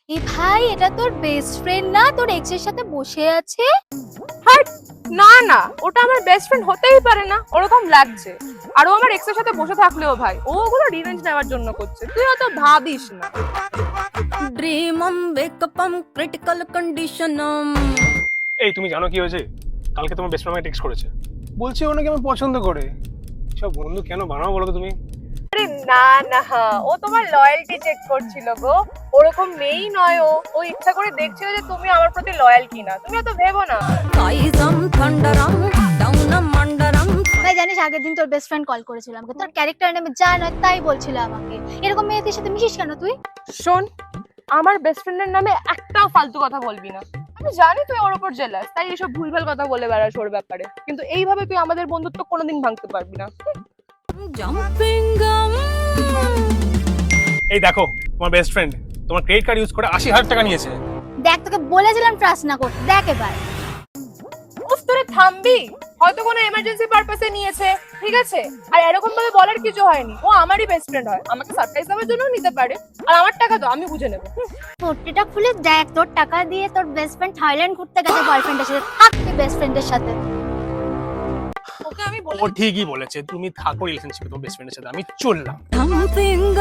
এ ভাই, এটা তোর বেস্ট ফ্রেন্ড না? তোর এক্স এর সাথে বসে আছে? হাট! না না, ওটা আমার বেস্ট ফ্রেন্ড হতেই পারে না, ওরকম লাগছে। আর ও আমার এক্স এর সাথে বসে থাকলেও ভাই, ও ওগুলো রিভেঞ্জ নেওয়ার জন্য করছে, তুই অত ভাবিস না। ड्रीम वेकअप क्रिटिकल कंडीशन এই তুমি জানো কি হয়েছে? কালকে তোমার বেস্ট ফ্রেন্ড আমাকে টেক্সট করেছে, বলছে ও নাকি আমাকে পছন্দ করে। সব বন্ধু কেন বানাও বলো তো তুমি? আরে না না, ও তোমার লয়্যালটি চেক করছিল গো। ওরকম মেয়েই নয়, ও ইচ্ছা করে দেখছিল যে তুমি আমার প্রতি লয়াল কিনা। তুমি অত ভেবো না। काइजम थंडरम डाउन मंडरम ভাই জানিস, আগের দিন তোর বেস্ট ফ্রেন্ড কল করেছিল আমাকে, তোর ক্যারেক্টার নেমে যা নয় তাই বলছিল আমাকে। এরকম মেয়েদের সাথে মিশিস কেন তুই? শোন, আমার বেস্ট ফ্রেন্ডের নামে একটাও ফালতু কথা বলবি না। আমি জানি তুই ওর উপর জেলাস, তাই এসব ভুলভাল কথা বলে বেড়াস ওর ব্যাপারে, কিন্তু এইভাবে তুই আমাদের বন্ধুত্ব কোনোদিন ভাঙতে পারবি না। जंपिंग এই দেখো, তোমার বেস্ট ফ্রেন্ড তোমার ক্রেডিট কার্ড ইউজ করে 80,000 টাকা নিয়েছে। দেখ, তোকে বলেছিলাম ট্রাস্ট না করতে, দেখ এবার। উফ, তোরে থামবি? হয়তো কোনো এমার্জেন্সি পারপাসে নিয়েছে, ঠিক আছে? আর এরকম ভাবে বলার কিছু হয়নি। ও আমারই বেস্ট ফ্রেন্ড হয়, আমাকে সারপ্রাইজ দেওয়ার জন্য নিতে পারে। আর আমার টাকা তো আমি বুঝে নেবো। পট্টিটা খুলে দেখ, তোর টাকা দিয়ে তোর বেস্ট ফ্রেন্ড থাইল্যান্ড ঘুরতে গেছে বয়ফ্রেন্ডের সাথে। থাক তুই বেস্ট ফ্রেন্ডের সাথে। ওকে আমি ও ঠিকই বলেছে, তুমি থাকো রিলেশনশিপে তোমার বেস্ট ফ্রেন্ডের সাথে, আমি চললাম। जंपिंग